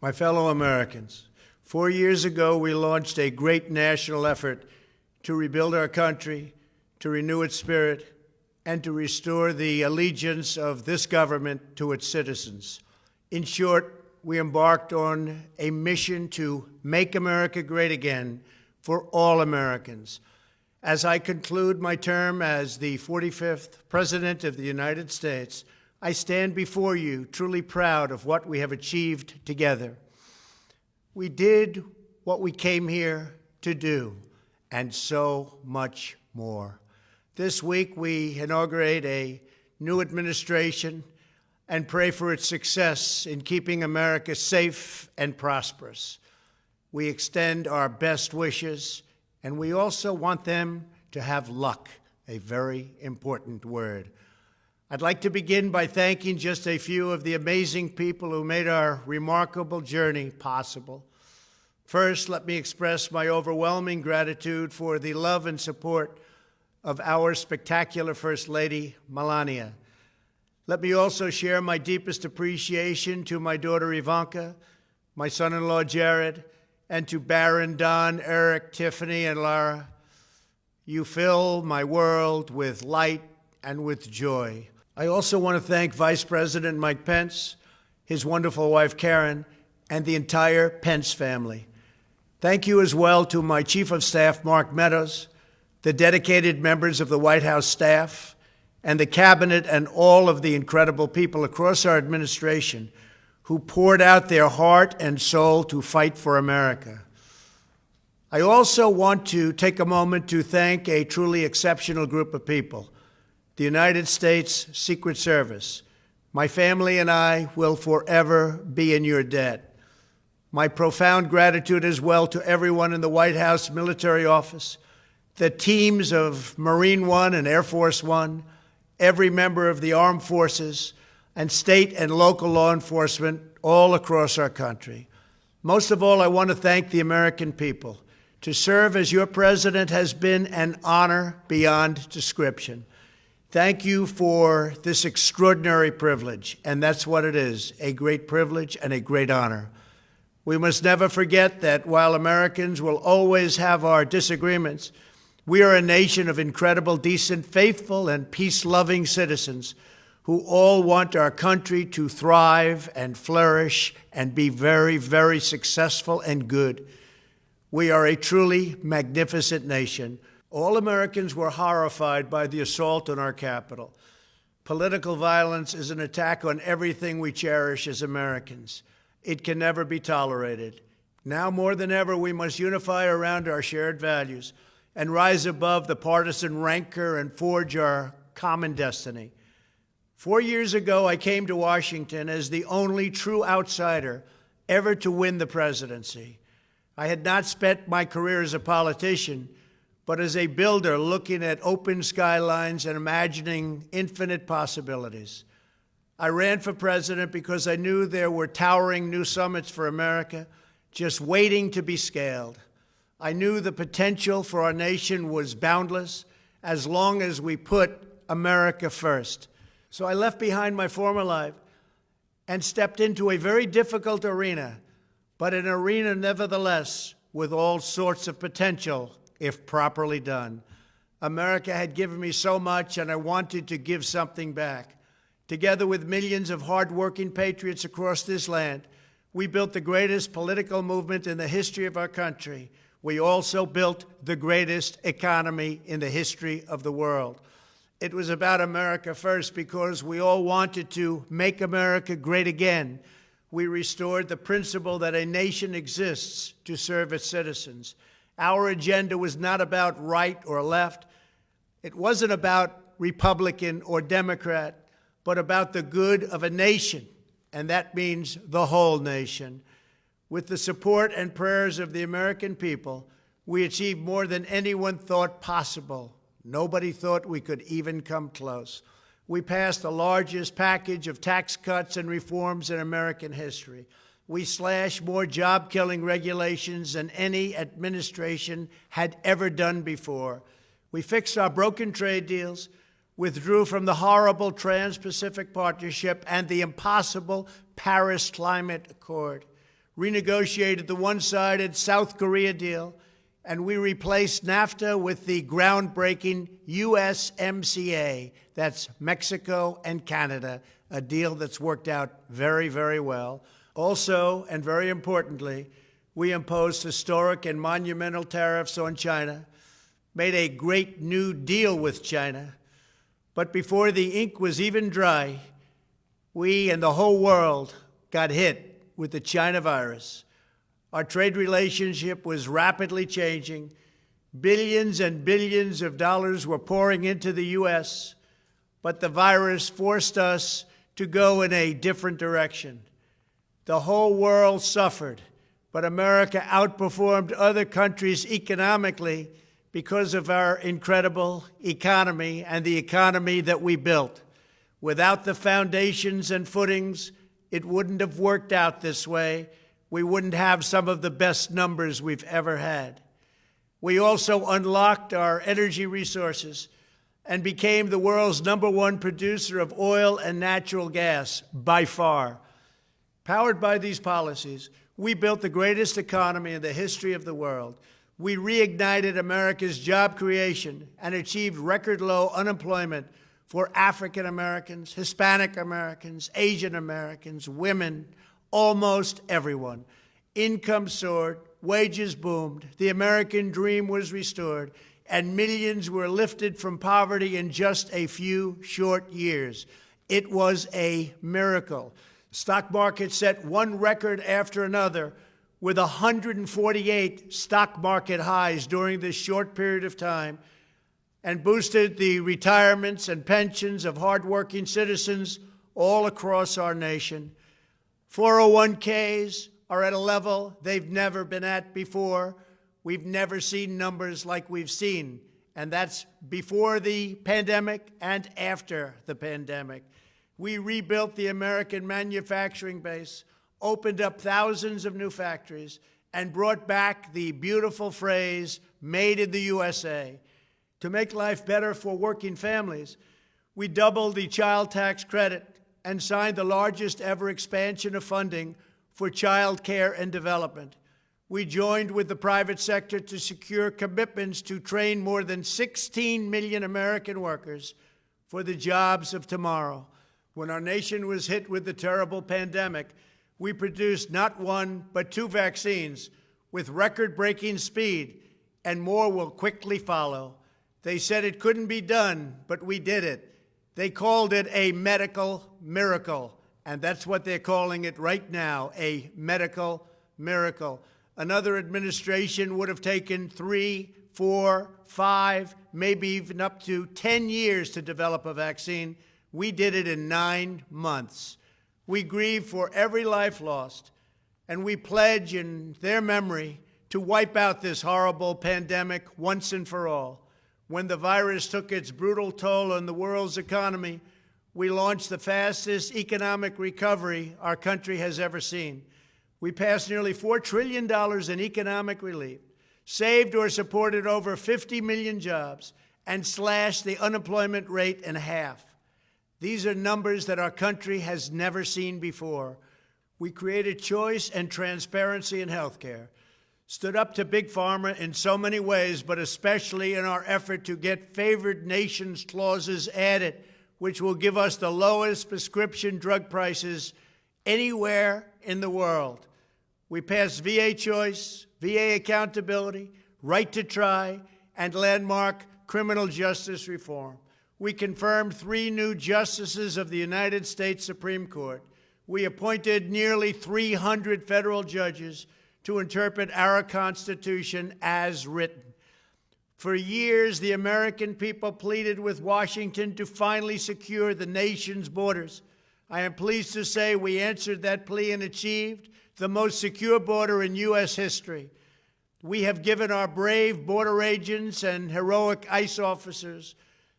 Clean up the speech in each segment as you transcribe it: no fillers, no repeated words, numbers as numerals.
My fellow Americans, 4 years ago, we launched a great national effort to rebuild our country, to renew its spirit, and to restore the allegiance of this government to its citizens. In short, we embarked on a mission to make America great again for all Americans. As I conclude my term as the 45th President of the United States, I stand before you truly proud of what we have achieved together. We did what we came here to do, and so much more. This week, we inaugurate a new administration and pray for its success in keeping America safe and prosperous. We extend our best wishes, and we also want them to have luck, a very important word. I'd like to begin by thanking just a few of the amazing people who made our remarkable journey possible. First, let me express my overwhelming gratitude for the love and support of our spectacular First Lady, Melania. Let me also share my deepest appreciation to my daughter Ivanka, my son-in-law Jared, and to Barron, Don, Eric, Tiffany, and Lara. You fill my world with light and with joy. I also want to thank Vice President Mike Pence, his wonderful wife Karen, and the entire Pence family. Thank you as well to my Chief of Staff, Mark Meadows, the dedicated members of the White House staff, and the Cabinet, and all of the incredible people across our administration who poured out their heart and soul to fight for America. I also want to take a moment to thank a truly exceptional group of people, the United States Secret Service. My family and I will forever be in your debt. My profound gratitude as well to everyone in the White House Military Office, the teams of Marine One and Air Force One, every member of the armed forces, and state and local law enforcement all across our country. Most of all, I want to thank the American people. To serve as your president has been an honor beyond description. Thank you for this extraordinary privilege, and that's what it is, a great privilege and a great honor. We must never forget that while Americans will always have our disagreements, we are a nation of incredible, decent, faithful, and peace-loving citizens who all want our country to thrive and flourish and be very, very successful and good. We are a truly magnificent nation. All Americans were horrified by the assault on our Capitol. Political violence is an attack on everything we cherish as Americans. It can never be tolerated. Now more than ever, we must unify around our shared values and rise above the partisan rancor and forge our common destiny. 4 years ago, I came to Washington as the only true outsider ever to win the presidency. I had not spent my career as a politician, but as a builder looking at open skylines and imagining infinite possibilities. I ran for president because I knew there were towering new summits for America just waiting to be scaled. I knew the potential for our nation was boundless as long as we put America first. So I left behind my former life and stepped into a very difficult arena, but an arena nevertheless with all sorts of potential if properly done. America had given me so much, and I wanted to give something back. Together with millions of hardworking patriots across this land, we built the greatest political movement in the history of our country. We also built the greatest economy in the history of the world. It was about America first because we all wanted to make America great again. We restored the principle that a nation exists to serve its citizens. Our agenda was not about right or left. It wasn't about Republican or Democrat, but about the good of a nation, and that means the whole nation. With the support and prayers of the American people, we achieved more than anyone thought possible. Nobody thought we could even come close. We passed the largest package of tax cuts and reforms in American history. We slashed more job-killing regulations than any administration had ever done before. We fixed our broken trade deals, withdrew from the horrible Trans-Pacific Partnership and the impossible Paris Climate Accord, renegotiated the one-sided South Korea deal, and we replaced NAFTA with the groundbreaking USMCA. That's Mexico and Canada, a deal that's worked out very, very well. Also, and very importantly, we imposed historic and monumental tariffs on China, made a great new deal with China. But before the ink was even dry, we and the whole world got hit with the China virus. Our trade relationship was rapidly changing. Billions and billions of dollars were pouring into the U.S., but the virus forced us to go in a different direction. The whole world suffered, but America outperformed other countries economically because of our incredible economy and the economy that we built. Without the foundations and footings, it wouldn't have worked out this way. We wouldn't have some of the best numbers we've ever had. We also unlocked our energy resources and became the world's #1 producer of oil and natural gas, by far. Powered by these policies, we built the greatest economy in the history of the world. We reignited America's job creation and achieved record low unemployment for African Americans, Hispanic Americans, Asian Americans, women, almost everyone. Income soared, wages boomed, the American dream was restored, and millions were lifted from poverty in just a few short years. It was a miracle. The stock market set one record after another, with 148 stock market highs during this short period of time, and boosted the retirements and pensions of hardworking citizens all across our nation. 401ks are at a level they've never been at before. We've never seen numbers like we've seen, and that's before the pandemic and after the pandemic. We rebuilt the American manufacturing base, opened up thousands of new factories, and brought back the beautiful phrase, "Made in the USA." To make life better for working families, we doubled the child tax credit and signed the largest ever expansion of funding for child care and development. We joined with the private sector to secure commitments to train more than 16 million American workers for the jobs of tomorrow. When our nation was hit with the terrible pandemic, we produced not one, but 2 vaccines with record-breaking speed, and more will quickly follow. They said it couldn't be done, but we did it. They called it a medical miracle, and that's what they're calling it right now, a medical miracle. Another administration would have taken 3, 4, 5, maybe even up to 10 years to develop a vaccine. We did it in 9 months. We grieve for every life lost, and we pledge in their memory to wipe out this horrible pandemic once and for all. When the virus took its brutal toll on the world's economy, we launched the fastest economic recovery our country has ever seen. We passed nearly $4 trillion in economic relief, saved or supported over 50 million jobs, and slashed the unemployment rate in half. These are numbers that our country has never seen before. We created choice and transparency in healthcare, stood up to Big Pharma in so many ways, but especially in our effort to get favored nations clauses added, which will give us the lowest prescription drug prices anywhere in the world. We passed VA choice, VA accountability, right to try, and landmark criminal justice reform. We confirmed 3 new justices of the United States Supreme Court. We appointed nearly 300 federal judges to interpret our Constitution as written. For years, the American people pleaded with Washington to finally secure the nation's borders. I am pleased to say we answered that plea and achieved the most secure border in U.S. history. We have given our brave border agents and heroic ICE officers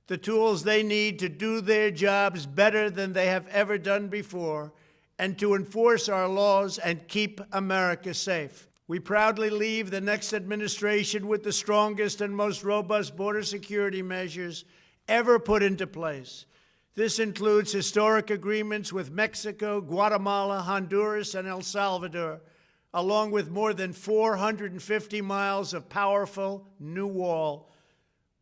the tools they need to do their jobs better than they have ever done before, and to enforce our laws and keep America safe. We proudly leave the next administration with the strongest and most robust border security measures ever put into place. This includes historic agreements with Mexico, Guatemala, Honduras, and El Salvador, along with more than 450 miles of powerful new wall.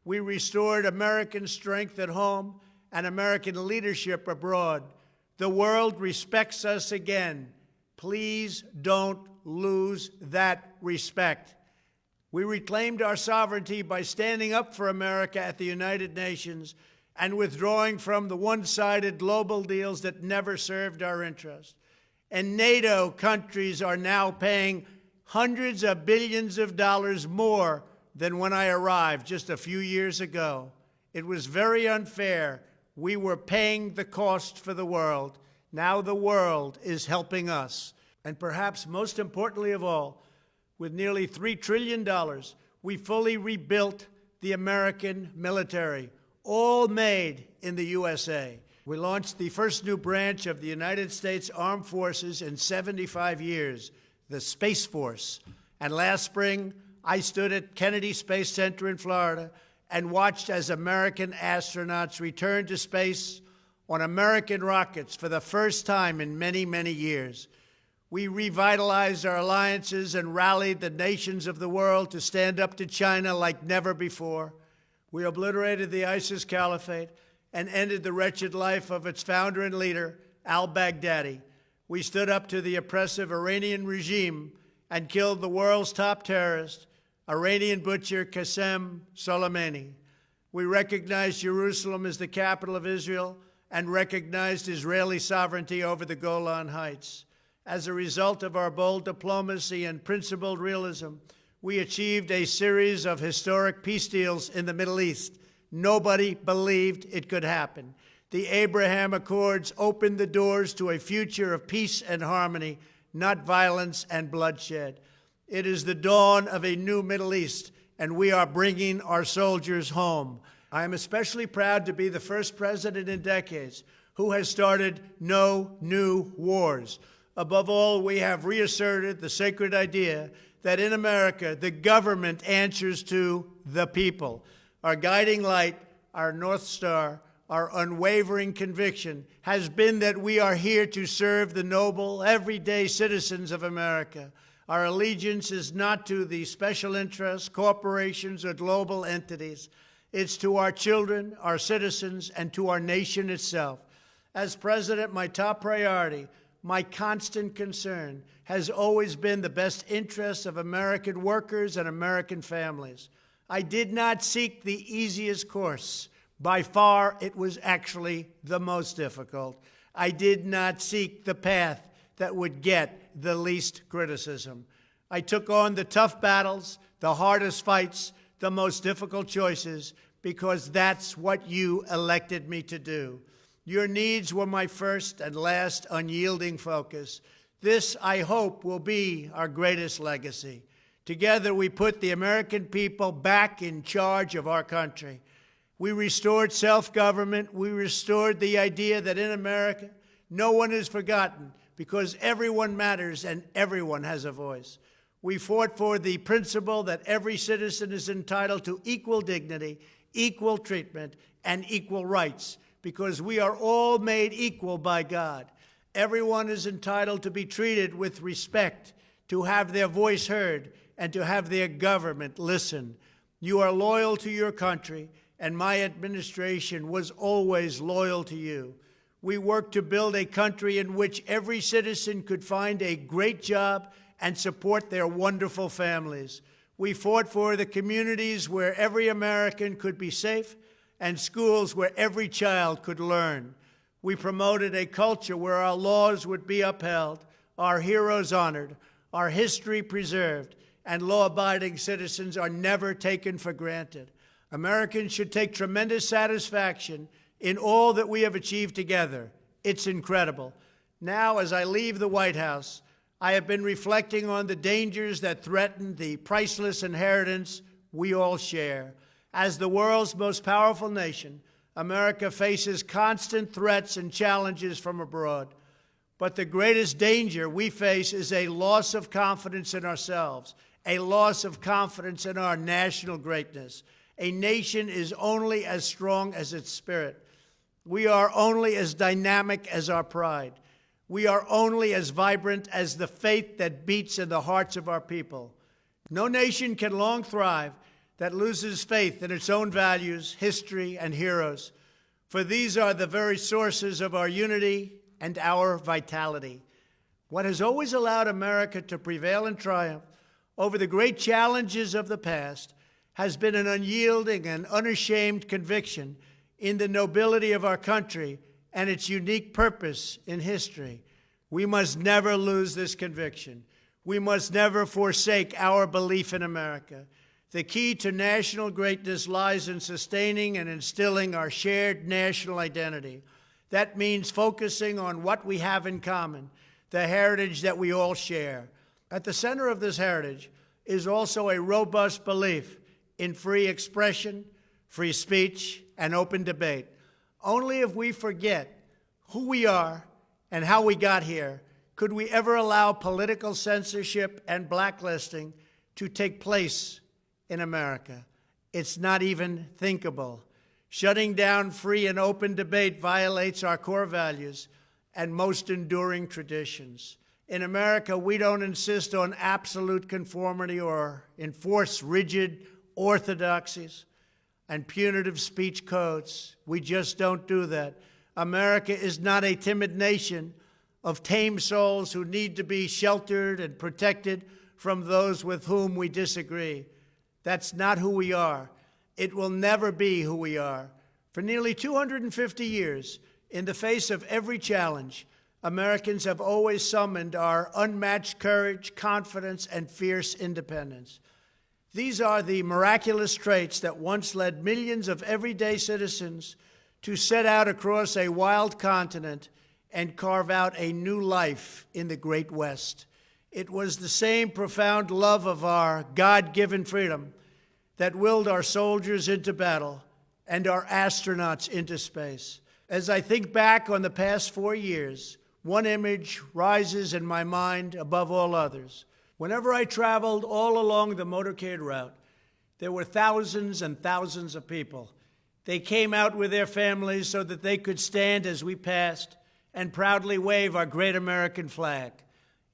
We restored American strength at home and American leadership abroad. The world respects us again. Please don't lose that respect. We reclaimed our sovereignty by standing up for America at the United Nations and withdrawing from the one-sided global deals that never served our interest. And NATO countries are now paying hundreds of billions of dollars more than when I arrived just a few years ago. It was very unfair. We were paying the cost for the world. Now the world is helping us. And perhaps most importantly of all, with nearly $3 trillion, we fully rebuilt the American military, all made in the USA. We launched the first new branch of the United States Armed Forces in 75 years, the Space Force. And last spring, I stood at Kennedy Space Center in Florida and watched as American astronauts returned to space on American rockets for the first time in many, many years. We revitalized our alliances and rallied the nations of the world to stand up to China like never before. We obliterated the ISIS caliphate and ended the wretched life of its founder and leader, al-Baghdadi. We stood up to the oppressive Iranian regime and killed the world's top terrorist, Iranian butcher Qasem Soleimani. We recognized Jerusalem as the capital of Israel and recognized Israeli sovereignty over the Golan Heights. As a result of our bold diplomacy and principled realism, we achieved a series of historic peace deals in the Middle East. Nobody believed it could happen. The Abraham Accords opened the doors to a future of peace and harmony, not violence and bloodshed. It is the dawn of a new Middle East, and we are bringing our soldiers home. I am especially proud to be the first president in decades who has started no new wars. Above all, we have reasserted the sacred idea that in America, the government answers to the people. Our guiding light, our North Star, our unwavering conviction has been that we are here to serve the noble, everyday citizens of America. Our allegiance is not to the special interests, corporations, or global entities. It's to our children, our citizens, and to our nation itself. As president, my top priority, my constant concern, has always been the best interests of American workers and American families. I did not seek the easiest course. By far, it was actually the most difficult. I did not seek the path that would get the least criticism. I took on the tough battles, the hardest fights, the most difficult choices, because that's what you elected me to do. Your needs were my first and last unyielding focus. This, I hope, will be our greatest legacy. Together, we put the American people back in charge of our country. We restored self-government. We restored the idea that in America, no one is forgotten because everyone matters and everyone has a voice. We fought for the principle that every citizen is entitled to equal dignity, equal treatment, and equal rights, because we are all made equal by God. Everyone is entitled to be treated with respect, to have their voice heard, and to have their government listen. You are loyal to your country, and my administration was always loyal to you. We worked to build a country in which every citizen could find a great job and support their wonderful families. We fought for the communities where every American could be safe and schools where every child could learn. We promoted a culture where our laws would be upheld, our heroes honored, our history preserved, and law-abiding citizens are never taken for granted. Americans should take tremendous satisfaction in all that we have achieved together. It's incredible. Now, as I leave the White House, I have been reflecting on the dangers that threaten the priceless inheritance we all share. As the world's most powerful nation, America faces constant threats and challenges from abroad. But the greatest danger we face is a loss of confidence in ourselves, a loss of confidence in our national greatness. A nation is only as strong as its spirit. We are only as dynamic as our pride. We are only as vibrant as the faith that beats in the hearts of our people. No nation can long thrive that loses faith in its own values, history, and heroes, for these are the very sources of our unity and our vitality. What has always allowed America to prevail and triumph over the great challenges of the past has been an unyielding and unashamed conviction in the nobility of our country and its unique purpose in history. We must never lose this conviction. We must never forsake our belief in America. The key to national greatness lies in sustaining and instilling our shared national identity. That means focusing on what we have in common, the heritage that we all share. At the center of this heritage is also a robust belief in free expression, free speech, and open debate. Only if we forget who we are and how we got here could we ever allow political censorship and blacklisting to take place in America. It's not even thinkable. Shutting down free and open debate violates our core values and most enduring traditions. In America, we don't insist on absolute conformity or enforce rigid orthodoxies and punitive speech codes. We just don't do that. America is not a timid nation of tame souls who need to be sheltered and protected from those with whom we disagree. That's not who we are. It will never be who we are. For nearly 250 years, in the face of every challenge, Americans have always summoned our unmatched courage, confidence, and fierce independence. These are the miraculous traits that once led millions of everyday citizens to set out across a wild continent and carve out a new life in the Great West. It was the same profound love of our God-given freedom that willed our soldiers into battle and our astronauts into space. As I think back on the past 4 years, one image rises in my mind above all others. Whenever I traveled all along the motorcade route, there were thousands and thousands of people. They came out with their families so that they could stand as we passed and proudly wave our great American flag.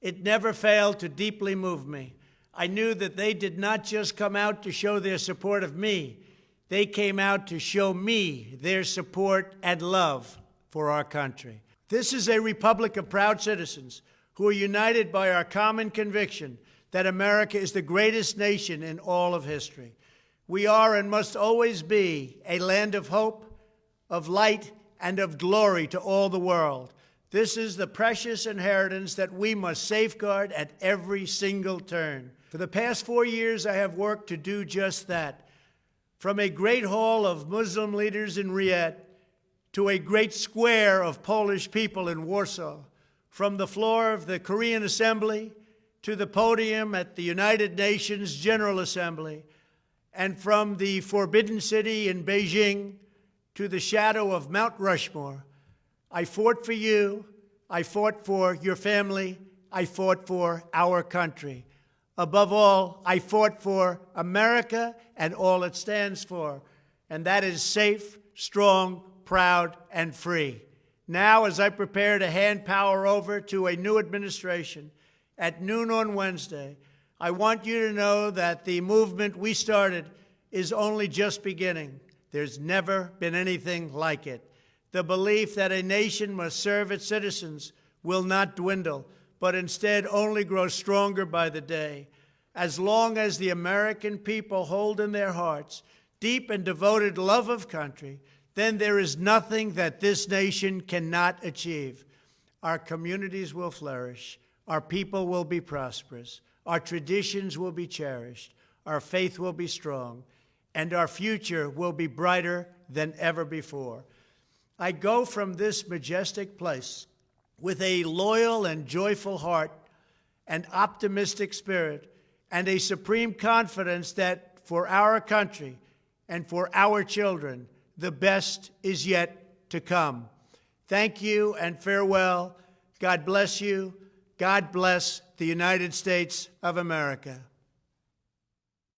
It never failed to deeply move me. I knew that they did not just come out to show their support of me. They came out to show me their support and love for our country. This is a republic of proud citizens who are united by our common conviction that America is the greatest nation in all of history. We are and must always be a land of hope, of light, and of glory to all the world. This is the precious inheritance that we must safeguard at every single turn. For the past 4 years, I have worked to do just that. From a great hall of Muslim leaders in Riyadh to a great square of Polish people in Warsaw, from the floor of the Korean Assembly to the podium at the United Nations General Assembly, and from the Forbidden City in Beijing to the shadow of Mount Rushmore, I fought for you, I fought for your family, I fought for our country. Above all, I fought for America and all it stands for, and that is safe, strong, proud, and free. Now, as I prepare to hand power over to a new administration at noon on Wednesday, I want you to know that the movement we started is only just beginning. There's never been anything like it. The belief that a nation must serve its citizens will not dwindle, but instead only grow stronger by the day. As long as the American people hold in their hearts deep and devoted love of country, then there is nothing that this nation cannot achieve. Our communities will flourish, our people will be prosperous, our traditions will be cherished, our faith will be strong, and our future will be brighter than ever before. I go from this majestic place with a loyal and joyful heart, an optimistic spirit, and a supreme confidence that for our country and for our children, the best is yet to come. Thank you and farewell. God bless you. God bless the United States of America.